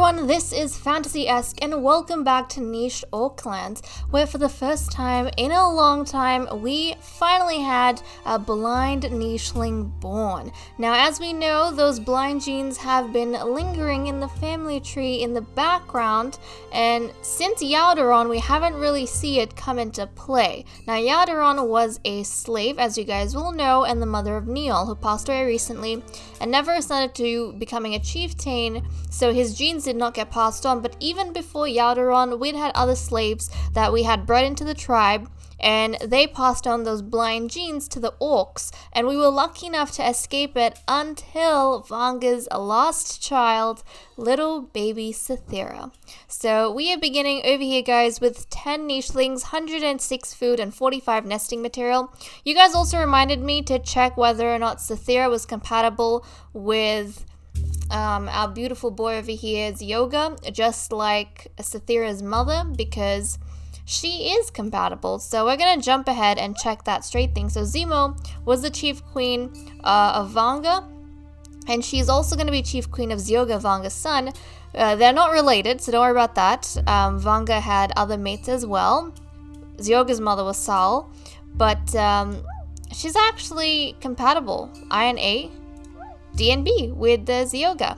everyone, this is FantasyEsque and welcome back to Niche Orc Lands, where for the first time in a long time we finally had a blind nicheling born. Now, as we know, those blind genes have been lingering in the family tree in the background, and since Yaldaron we haven't really seen it come into play. Now, Yaldaron was a slave, as you guys will know, and the mother of Neil, who passed away recently and never ascended to becoming a chieftain, so his genes did not get passed on. But even before Yaldaron, we'd had other slaves that we had bred into the tribe, and they passed on those blind genes to the orcs, and we were lucky enough to escape it until Vanga's last child, little baby Cythera. So we are beginning over here, guys, with 10 nichelings, 106 food, and 45 nesting material. You guys also reminded me to check whether or not Cythera was compatible with our beautiful boy over here's Yoga, just like Cythera's mother, because she is compatible. So we're gonna jump ahead and check that straight thing. So Zemo was the chief queen of Vanga, and she's also gonna be chief queen of Zyoga, Vanga's son. They're not related, so don't worry about that. Vanga had other mates as well. Zyoga's mother was Sal, but she's actually compatible. I and A, D and B with the Zyoga.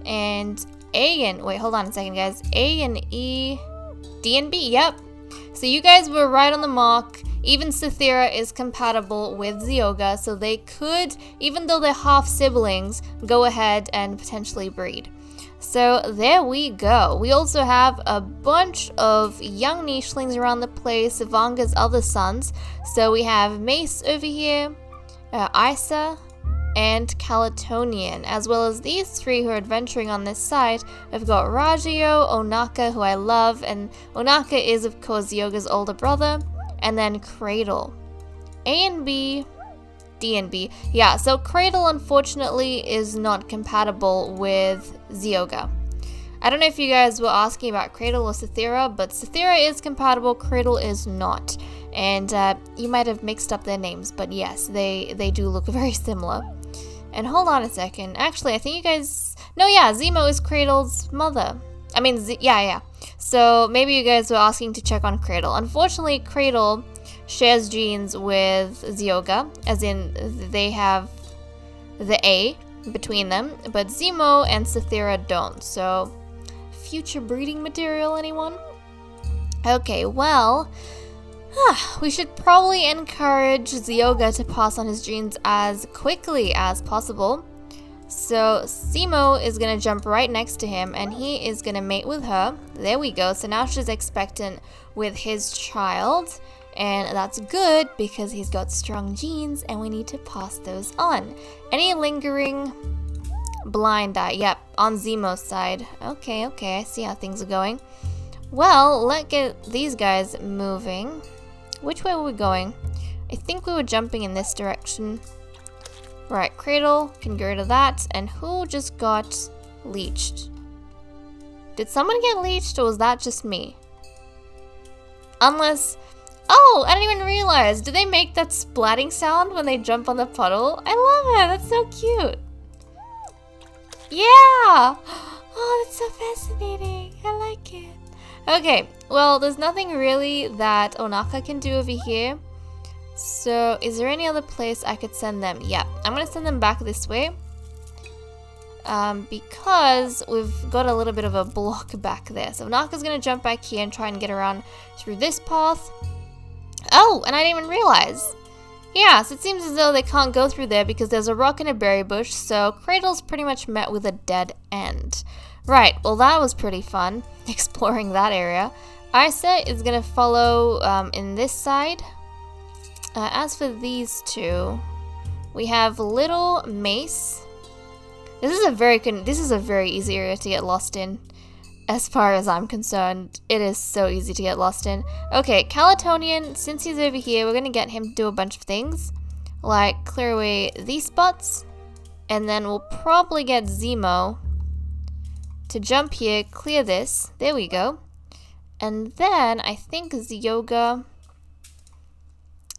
And A and, wait, hold on a second, guys. A and E, D and B, yep. So you guys were right on the mark. Even Cythera is compatible with Zyoga, so they could, even though they're half siblings, go ahead and potentially breed. So there we go. We also have a bunch of young nichelings around the place, Vanga's other sons. So we have Mace over here, Isa, and Calatonian, as well as these three who are adventuring on this side. We've got Ragio, Onaka, who I love, and Onaka is of course Yoga's older brother, and then Cradle. A and B, D and B. Yeah, so Cradle unfortunately is not compatible with Zyoga. I don't know if you guys were asking about Cradle or Cythera, but Cythera is compatible, Cradle is not. And you might have mixed up their names, but yes, they do look very similar. And hold on a second. Actually, I think you guys... No, yeah, Zemo is Cradle's mother. I mean, yeah. So maybe you guys were asking to check on Cradle. Unfortunately, Cradle shares genes with Zyoga, as in they have the A between them, but Zemo and Cythera don't. So, future breeding material, anyone? Okay, well... we should probably encourage Zyoga to pass on his genes as quickly as possible. So Zemo is going to jump right next to him, and he is going to mate with her. There we go. So now she's expectant with his child, and that's good because he's got strong genes and we need to pass those on. Any lingering blind eye? Yep, on Zemo's side. Okay, I see how things are going. Well, let's get these guys moving. Which way were we going? I think we were jumping in this direction. Right, Cradle can go to that. And who just got leeched? Did someone get leeched, or was that just me? Unless... Oh, I didn't even realize. Do they make that splatting sound when they jump on the puddle? I love it. That's so cute. Yeah! Oh, that's so fascinating. I like it. Okay, well, there's nothing really that Onaka can do over here. So, is there any other place I could send them? Yeah, I'm going to send them back this way. Because we've got a little bit of a block back there. So, Onaka's going to jump back here and try and get around through this path. Oh, and I didn't even realize. Yeah, so it seems as though they can't go through there because there's a rock and a berry bush. So, Cradle's pretty much met with a dead end. Right, well that was pretty fun, exploring that area. Isa is going to follow in this side. As for these two, we have Little Mace. This is a very easy area to get lost in, as far as I'm concerned. It is so easy to get lost in. Okay, Calatonian, since he's over here, we're going to get him to do a bunch of things, like clear away these spots, and then we'll probably get Zemo to jump here, clear this. There we go. And then I think Zyoga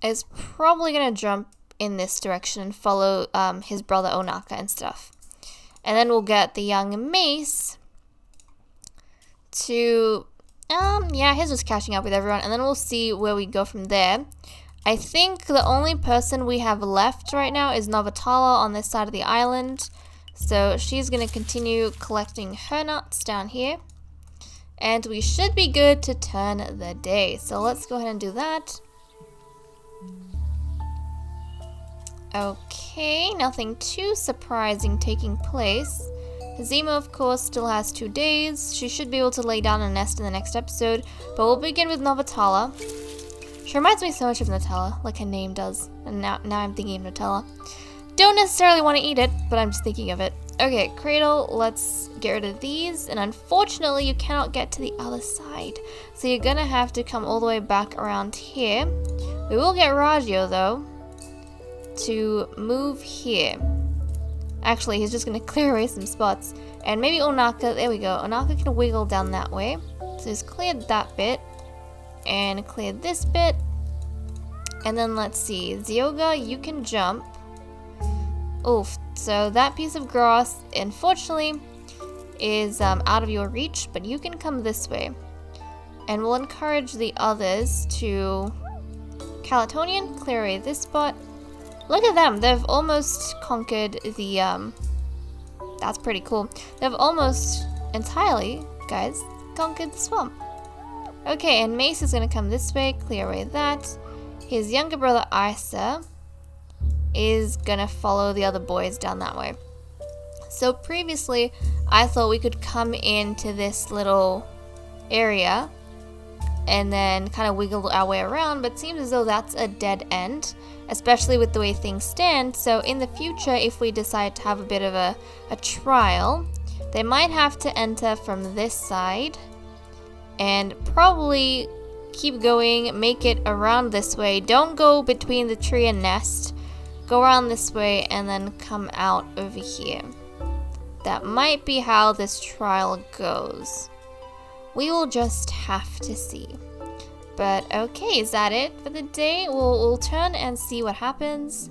is probably going to jump in this direction and follow his brother Onaka and stuff. And then we'll get the young Mace to, yeah, he's just catching up with everyone, and then we'll see where we go from there. I think the only person we have left right now is Novatala on this side of the island. So she's going to continue collecting her nuts down here. And we should be good to turn the day. So let's go ahead and do that. Okay, nothing too surprising taking place. Zima, of course, still has 2 days. She should be able to lay down a nest in the next episode. But we'll begin with Novatala. She reminds me so much of Nutella, like her name does. And now I'm thinking of Nutella. Don't necessarily want to eat it, but I'm just thinking of it. Okay, Cradle, let's get rid of these. And unfortunately, you cannot get to the other side. So you're going to have to come all the way back around here. We will get Ragio, though, to move here. Actually, he's just going to clear away some spots. And maybe Onaka, there we go. Onaka can wiggle down that way. So he's cleared that bit. And cleared this bit. And then let's see. Zyoga, you can jump. Oof. So that piece of grass, unfortunately, is out of your reach. But you can come this way. And we'll encourage the others to... Calatonian, clear away this spot. Look at them. They've almost conquered the... That's pretty cool. They've almost entirely, guys, conquered the swamp. Okay, and Mace is going to come this way, clear away that. His younger brother, Isa, is going to follow the other boys down that way. So previously, I thought we could come into this little area and then kind of wiggle our way around, but it seems as though that's a dead end, especially with the way things stand. So in the future, if we decide to have a bit of a trial, they might have to enter from this side and probably keep going, make it around this way. Don't go between the tree and nest. Go around this way and then come out over here. That might be how this trial goes. We will just have to see. But okay, is that it for the day? We'll turn and see what happens.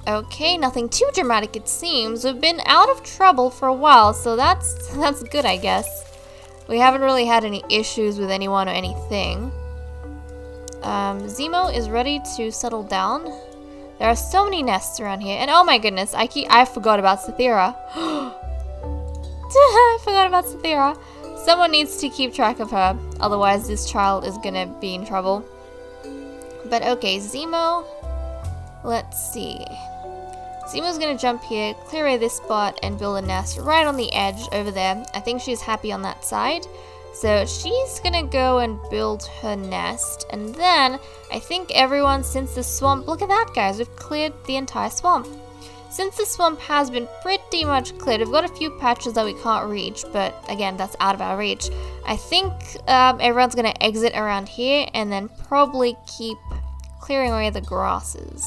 Okay, nothing too dramatic it seems. We've been out of trouble for a while, so that's good, I guess. We haven't really had any issues with anyone or anything. Zemo is ready to settle down. There are so many nests around here, and oh my goodness, I forgot about Sathira. I forgot about Sathira. Someone needs to keep track of her, otherwise this child is gonna be in trouble. But okay, Zemo, let's see. Zemo's gonna jump here, clear away this spot, and build a nest right on the edge over there. I think she's happy on that side. So she's gonna go and build her nest. And then, I think everyone, since the swamp, look at that guys, we've cleared the entire swamp. Since the swamp has been pretty much cleared, we've got a few patches that we can't reach, but again, that's out of our reach. I think everyone's gonna exit around here and then probably keep clearing away the grasses.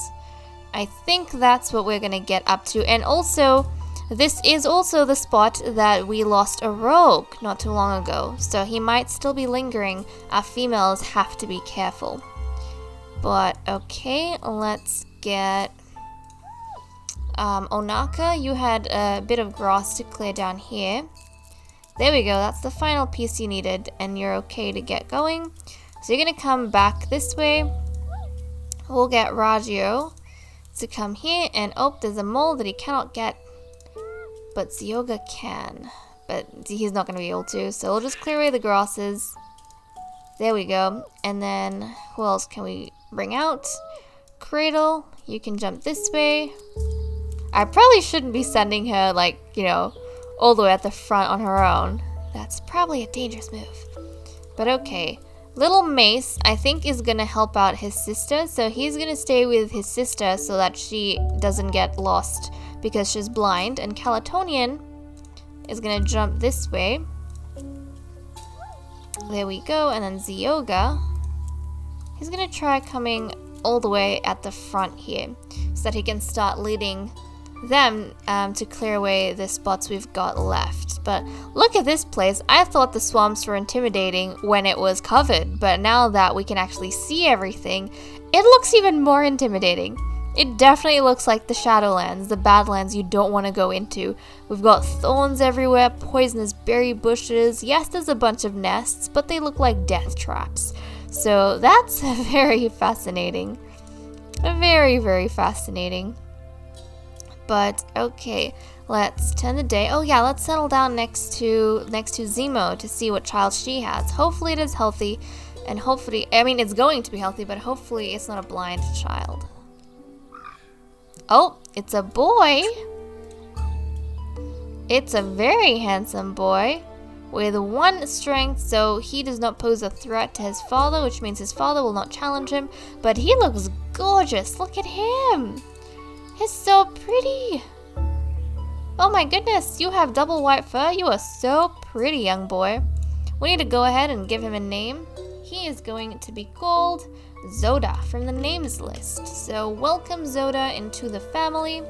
I think that's what we're gonna get up to. And also, this is also the spot that we lost a rogue not too long ago, so he might still be lingering. Our females have to be careful. But okay, let's get Onaka. You had a bit of grass to clear down here. There we go, that's the final piece you needed, and you're okay to get going. So you're gonna come back this way. We'll get Ragio to come here, and oh, there's a mole that he cannot get, but Zyoga can, but he's not going to be able to, so we'll just clear away the grasses. There we go. And then who else can we bring out? Cradle, you can jump this way. I probably shouldn't be sending her, like, you know, all the way at the front on her own. That's probably a dangerous move, but okay. Little Mace, I think, is going to help out his sister, so he's going to stay with his sister so that she doesn't get lost because she's blind. And Calatonian is going to jump this way. There we go. And then Zyoga, he's going to try coming all the way at the front here so that he can start leading them to clear away the spots we've got left. But look at this place. I thought the swamps were intimidating when it was covered, but now that we can actually see everything, it looks even more intimidating. It definitely looks like the Shadowlands, the Badlands you don't want to go into. We've got thorns everywhere, poisonous berry bushes. Yes, there's a bunch of nests, but they look like death traps. So that's very fascinating. Very, very fascinating. But okay, let's turn the day. Oh yeah, let's settle down next to Zemo to see what child she has. Hopefully it is healthy, and hopefully, I mean, it's going to be healthy, but hopefully it's not a blind child. Oh, it's a boy. It's a very handsome boy with 1 strength, so he does not pose a threat to his father, which means his father will not challenge him. But he looks gorgeous. Look at him. He's so pretty. Oh my goodness, you have double white fur. You are so pretty, young boy. We need to go ahead and give him a name. He is going to be called Zoda from the names list. So welcome Zoda into the family.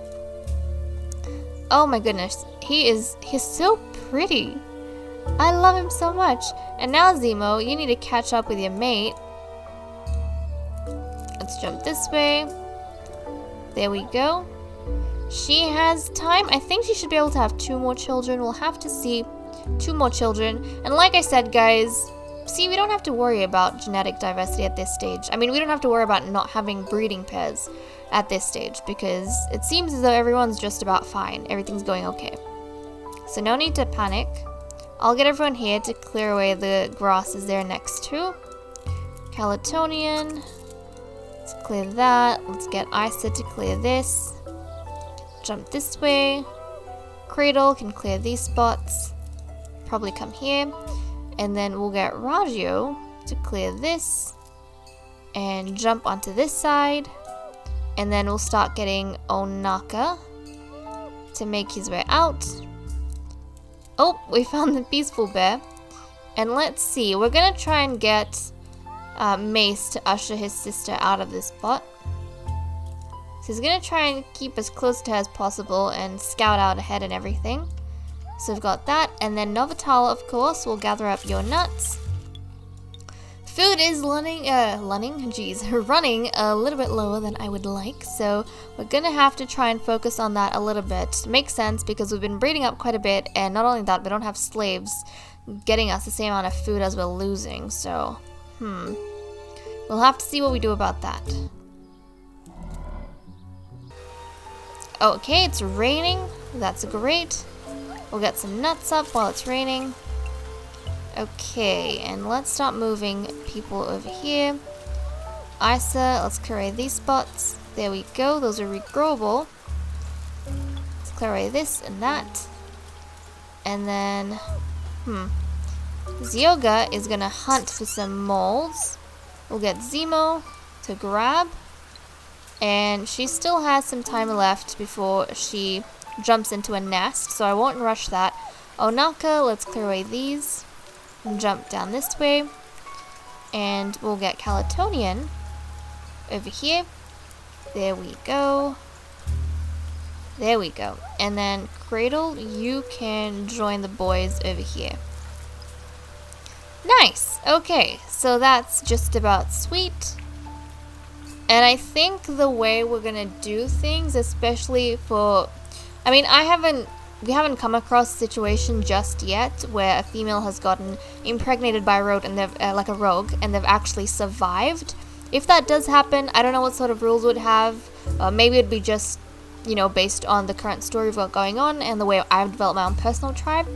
Oh my goodness, he's so pretty. I love him so much. And now Zemo, you need to catch up with your mate. Let's jump this way. There we go. She has time. I think she should be able to have 2 more children. We'll have to see. 2 more children. And like I said, guys, see, we don't have to worry about genetic diversity at this stage. I mean, we don't have to worry about not having breeding pairs at this stage, because it seems as though everyone's just about fine. Everything's going okay. So no need to panic. I'll get everyone here to clear away the grasses there next to. Calatonian. Let's clear that. Let's get Isa to clear this. Jump this way. Cradle can clear these spots. Probably come here. And then we'll get Raggio to clear this. And jump onto this side. And then we'll start getting Onaka to make his way out. Oh, we found the peaceful bear. And let's see, we're gonna try and get Mace to usher his sister out of this spot. So he's gonna try and keep as close to her as possible and scout out ahead and everything. So we've got that, and then Novatal, of course, will gather up your nuts. Food is running a little bit lower than I would like, so we're gonna have to try and focus on that a little bit. Makes sense because we've been breeding up quite a bit, and not only that, we don't have slaves getting us the same amount of food as we're losing, so we'll have to see what we do about that. Okay, it's raining. That's great. We'll get some nuts up while it's raining. Okay, and let's start moving people over here. Isa, let's clear away these spots. There we go, those are regrowable. Let's clear away this and that. And then, Zyoga is gonna hunt for some molds. We'll get Zemo to grab. And she still has some time left before she jumps into a nest, so I won't rush that. Onaka, let's clear away these. And jump down this way. And we'll get Calatonian over here. There we go. There we go. And then Cradle, you can join the boys over here. Nice! Okay, so that's just about sweet. And I think the way we're gonna do things, especially for... I mean, we haven't come across a situation just yet where a female has gotten impregnated by a rogue and they've and they've actually survived. If that does happen, I don't know what sort of rules would have. Maybe it'd be just, you know, based on the current story we've got going on and the way I've developed my own personal tribe,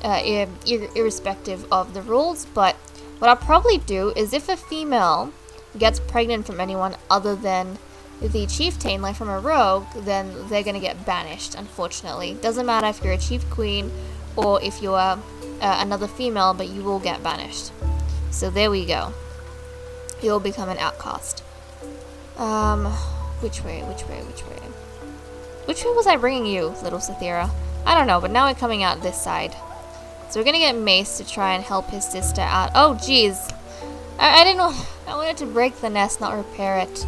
irrespective of the rules. But what I'll probably do is if a female gets pregnant from anyone other than the chieftain, like from a rogue, then they're gonna get banished, unfortunately. Doesn't matter if you're a chief queen or if you are another female, but you will get banished. So there we go. You'll become an outcast. Which way? Which way was I bringing you, little Sathira? I don't know, but now we're coming out this side. So we're gonna get Mace to try and help his sister out. Oh, jeez. I didn't know. I wanted to break the nest, not repair it.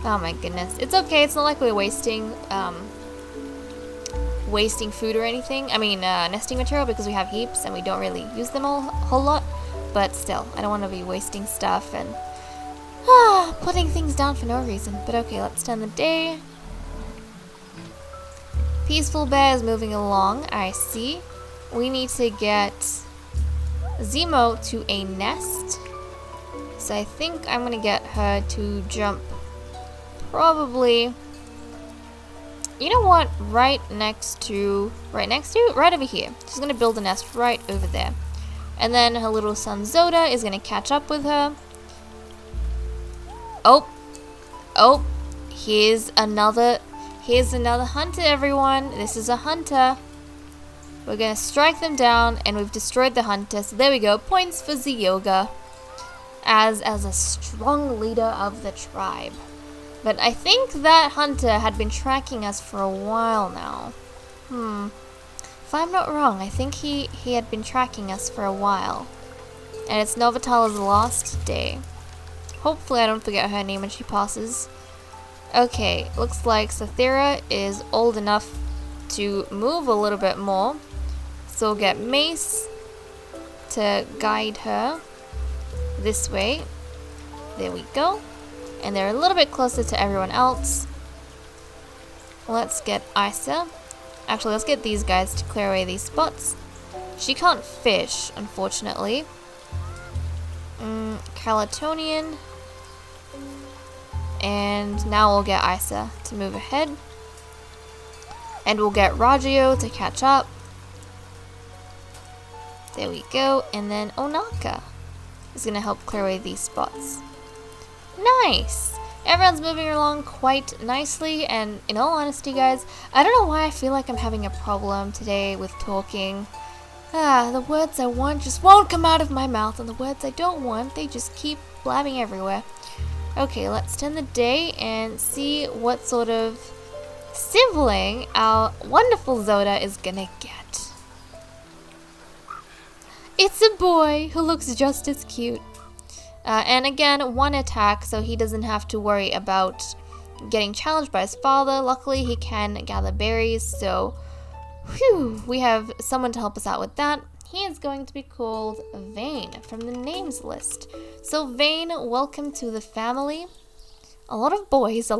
Oh my goodness. It's okay. It's not like we're wasting food or anything. I mean, nesting material, because we have heaps and we don't really use them a whole lot. But still, I don't want to be wasting stuff. And Putting things down for no reason. But okay, let's turn the day. Peaceful Bear is moving along, I see. We need to get Zemo to a nest. So I think I'm gonna get her to jump probably, you know what, right over here. She's gonna build a nest right over there. And then her little son Zoda is gonna catch up with her. Oh, here's another hunter, everyone. This is a hunter. We're gonna strike them down, and we've destroyed the hunter. So there we go, points for Zyoga as a strong leader of the tribe. But I think that hunter had been tracking us for a while now. If I'm not wrong, I think he had been tracking us for a while. And it's Novotala's last day. Hopefully I don't forget her name when she passes. Okay, looks like Sathira is old enough to move a little bit more. So we'll get Mace to guide her this way. There we go. And they're a little bit closer to everyone else. Let's get Isa. Actually, let's get these guys to clear away these spots. She can't fish, unfortunately. Calatonian. And now we'll get Isa to move ahead. And we'll get Ragio to catch up. There we go. And then Onaka is going to help clear away these spots. Nice! Everyone's moving along quite nicely, and in all honesty, guys, I don't know why I feel like I'm having a problem today with talking. The words I want just won't come out of my mouth, and the words I don't want, they just keep blabbing everywhere. Okay, let's turn the day and see what sort of sibling our wonderful Zoda is gonna get. It's a boy who looks just as cute. And again, one attack, so he doesn't have to worry about getting challenged by his father. Luckily, he can gather berries, so whew, we have someone to help us out with that. He is going to be called Vane from the names list. So Vane, welcome to the family. A lot of boys,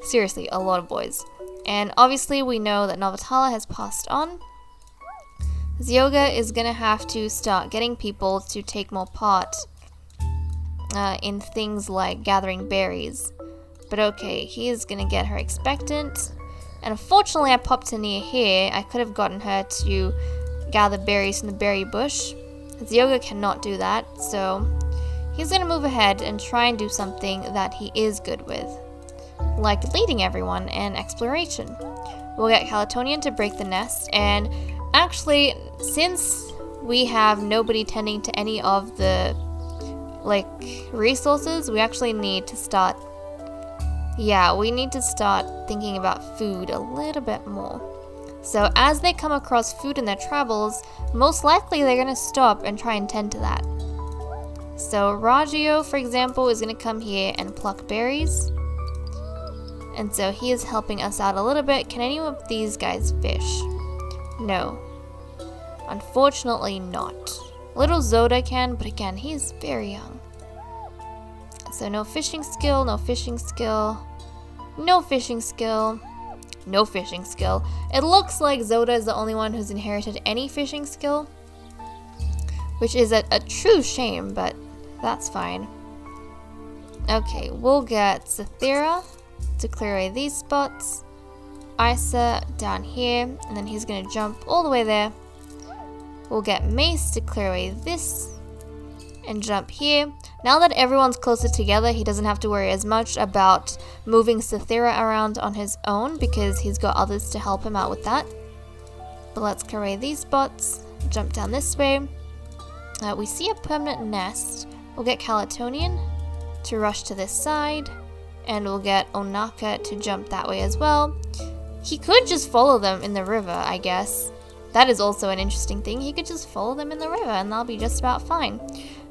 Seriously, a lot of boys. And obviously, we know that Novotala has passed on. Zyoga is going to have to start getting people to take more part in things like gathering berries. But okay, he is going to get her expectant. And unfortunately, I popped her near here. I could have gotten her to gather berries from the berry bush. Zyoga cannot do that, so he's going to move ahead and try and do something that he is good with, like leading everyone and exploration. We'll get Calatonian to break the nest, and actually, since we have nobody tending to any of the resources, we actually need to start thinking about food a little bit more. So as they come across food in their travels, most likely they're going to stop and try and tend to that. So Ragio, for example, is going to come here and pluck berries. And so he is helping us out a little bit. Can any of these guys fish? No. Unfortunately not. Little Zoda can, but again, he's very young. So no fishing skill, no fishing skill, no fishing skill, no fishing skill. It looks like Zoda is the only one who's inherited any fishing skill, which is a true shame, but that's fine. Okay, we'll get Sathira to clear away these spots. Isa down here, and then he's gonna jump all the way there. We'll get Mace to clear away this and jump here. Now that everyone's closer together, he doesn't have to worry as much about moving Sathira around on his own because he's got others to help him out with that. But let's clear away these spots, jump down this way. We see a permanent nest. We'll get Calatonian to rush to this side, and we'll get Onaka to jump that way as well. He could just follow them in the river, I guess. That is also an interesting thing. He could just follow them in the river and they'll be just about fine.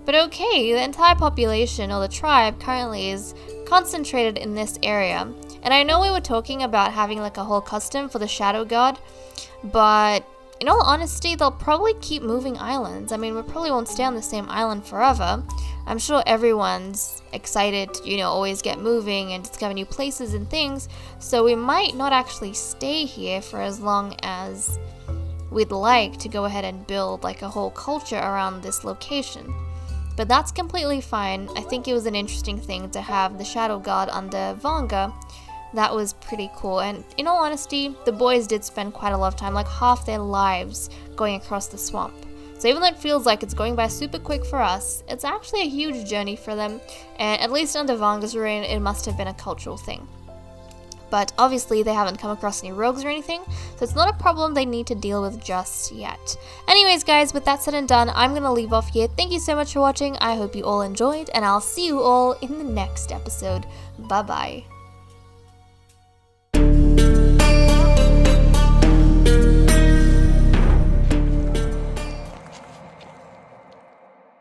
But okay, the entire population, or the tribe, currently is concentrated in this area. And I know we were talking about having like a whole custom for the Shadow God, but in all honesty, they'll probably keep moving islands. I mean, we probably won't stay on the same island forever. I'm sure everyone's excited to, always get moving and discover new places and things, so we might not actually stay here for as long as we'd like to go ahead and build like a whole culture around this location. But that's completely fine. I think it was an interesting thing to have the Shadow God under Vanga. That was pretty cool, and in all honesty, the boys did spend quite a lot of time, like half their lives, going across the swamp. So even though it feels like it's going by super quick for us, it's actually a huge journey for them, and at least under Vanga's reign, it must have been a cultural thing. But obviously they haven't come across any rogues or anything, so it's not a problem they need to deal with just yet. Anyways guys, with that said and done, I'm gonna leave off here. Thank you so much for watching, I hope you all enjoyed, and I'll see you all in the next episode. Bye bye.